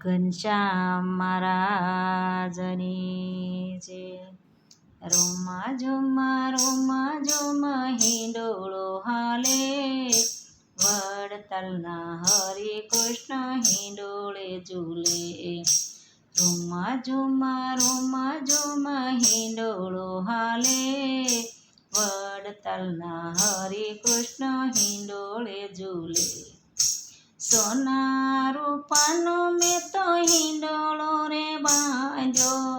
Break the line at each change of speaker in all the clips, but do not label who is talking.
ઘનશ્યામ મહારાજની જય. રોમા જોમા હિંડોળો હાલે, વડતાલના હરે કૃષ્ણ હિંડોળે ઝૂલે. રોમા જોમા હિંડોળો હાલે, વડતાલના હરે કૃષ્ણ હિંડોળે ઝૂલે. સોના રૂપાનો મેં તો હિંડોળો રે બાંધ્યો,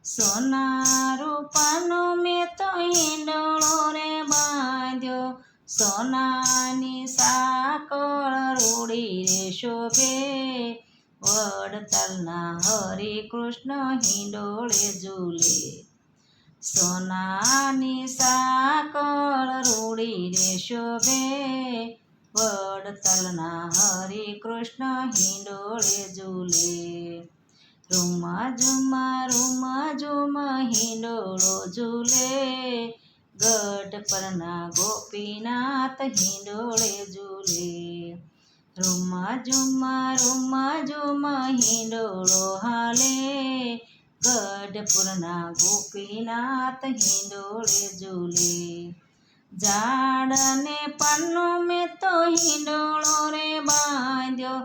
સોના રૂપાનો મેં તો હિંડોળો રે બાંધ્યો. સોનાની સાકળ રૂડી રે શોભે, વડતાલના હરે કૃષ્ણ હિંડોળે ઝૂલે. સોનાની સાકળ રૂડી રે શોભે, વડતાલના હરે કૃષ્ણ હિંડોળે ઝૂલે. રૂમા ઝુમા હિંડોળો ઝૂલે, ગઢ પરના ગોપીનાથ હિંડોળે ઝૂલે. રૂમા ઝુમા હિંડોળો હાલે, ગઢપુરના ગોપીનાથ હિંડોળે ઝૂલે. ઝાડને પાનનો મેં તો હિંડોળો રે બાંધ્યો,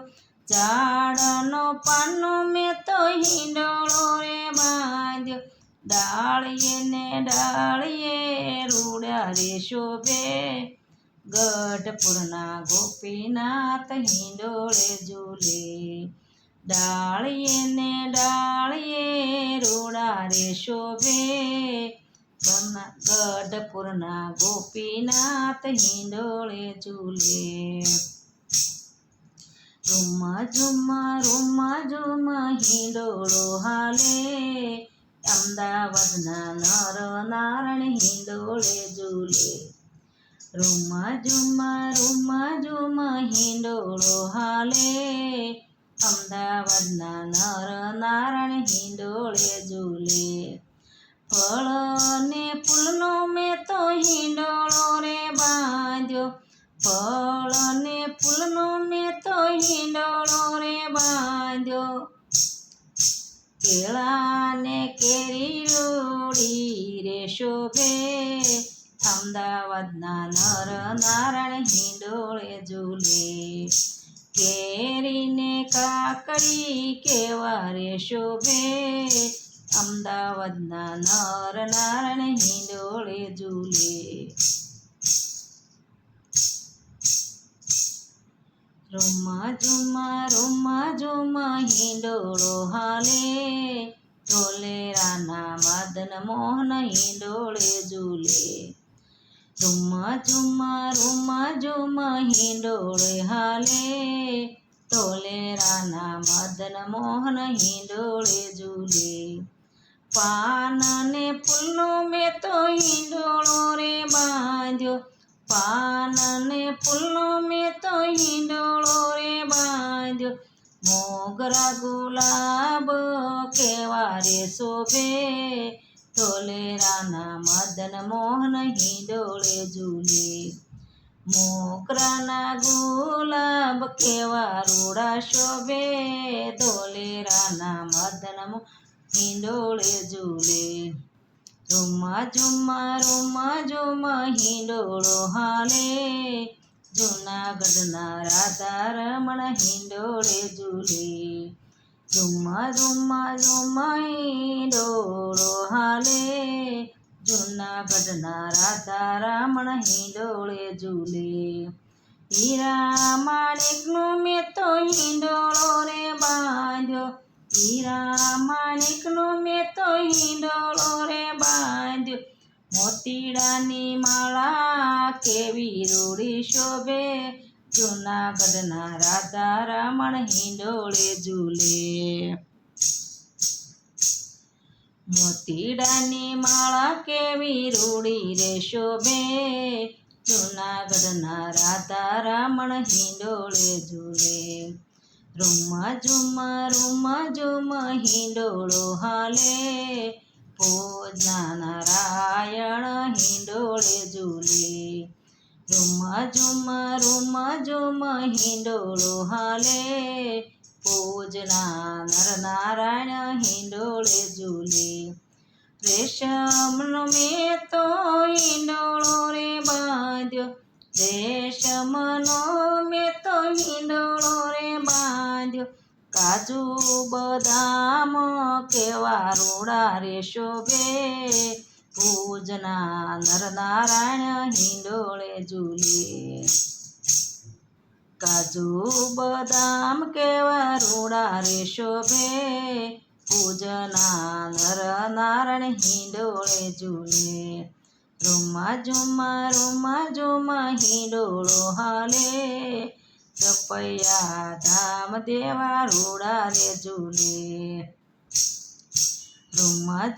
ઝાડનો પાનનો મેં તો હિંડોળો રે બાંધ્યો. ડાળીએ ને ડાળીએ રૂડા રે શોભે, ગઢપુરના ગોપીનાથ હિંડોળે ઝૂલે. ડાળીએ ને ડાળીએ રૂડા રે શોભે, ગઢપુરના ગોપીનાથ હિંડોળે ઝૂલે. રૂમા ઝુમા હિંડોળો હાલે, અમદાવાદના નર નારણ હિંડોળે ઝૂલે. રૂમા ઝુમા હિંડોળો હાલે, અમદાવાદના નર નારણ હિંડોળે ઝૂલે. ફળ ને ફૂલનો મેં તો હિંડોળો રે બાંધ્યો, ફળ ને ફૂલનો મેં તો હિંડોળો રે બાંધ્યો. કેળા ને કેરી રૂડી રે શોભે, અમદાવાદના નર નારણ હિંડોળે ઝૂલે. કેરી ને કાકડી કેવા રે શોભે, અમદાવાદના નર નારણ હિંડોળે ઝૂલે. રૂમા ઝુમા હિંડોળો હાલે, ઢોલેરાના મદન મોહન હિંડોળે ઝૂલે. રૂમા ઝુમા હિંડોળે હાલે, ઢોલેરાના મદન મોહન હિંડોળે ઝૂલે. પાન ને ફૂલનો મેં તો હિંડોળો રે બાંધ્યો, પાન ને ફૂલનો મેં તો હિંડોળો રે બાંધ્યો. મોગરા ગુલાબ કેવા રે શોભે, ઢોલેરાના મદન મોહન હિંડોળે ઝૂલે. મોગરાના ગુલાબ કેવા રૂડા શોભે, ઢોલેરાના મદન મોહન હિંડોળે ઝૂલે. રૂમા ઝુમા હિંડોળો હાલે, જૂનાગઢના રાધા રમણ હિંડોળે ઝૂલે. રૂમા હિંડોળો હાલે, જૂનાગઢના રાધા રમણ હિંડોળે ઝૂલે. હીરા માણેકનો મેં તો હિંડોળો રે બાંધ્યો, હીરા માણેકનો મેં તો હિંડોળો રે બાંધ્યો. મોતીડાની માળા કેવી રૂડી શોભે, જૂનાગઢના રાધા રમણ હિંડોળે ઝૂલે. મોતીડાની માળા કેવી રૂડી રે શોભે, જૂનાગઢના રાધા રમણ હિંડોળે ઝૂલે. રૂમા ઝુમા હિંડોળો હાલે, ભોજના નારાયણ હિંડોળે ઝૂલે. રૂમા ઝુમા હિંડોળો હાલે, પૂજના નરનારાયણ હિંડોળે ઝૂલે રેશમનો મેં તો હિંડોળો રે બાંધ્યો રેશમનો મેં તો હિંડોળો રે બાંધ્યો કાજુ બદામ કેવા રૂડા રે શોભે પૂજના નરનારાયણ હિંડોળે ઝૂલે કાજુ બદામ કેવા રૂડા રે શોભે પૂજના નરનારાયણ હિંડોળે ઝૂલે રૂમા ઝુમા હિંડોળો હાલે રપૈયા ધામ દેવા રૂડા રે ઝૂલે રૂમા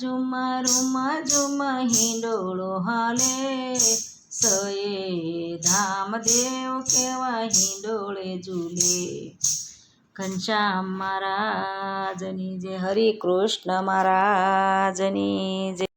ઝુમા હિંડોળો હાલે સયે ધામ દેવ કેવા હિંડોળે ઝૂલે ઘનશ્યામ મહારાજની જય હરિ કૃષ્ણ મહારાજની જય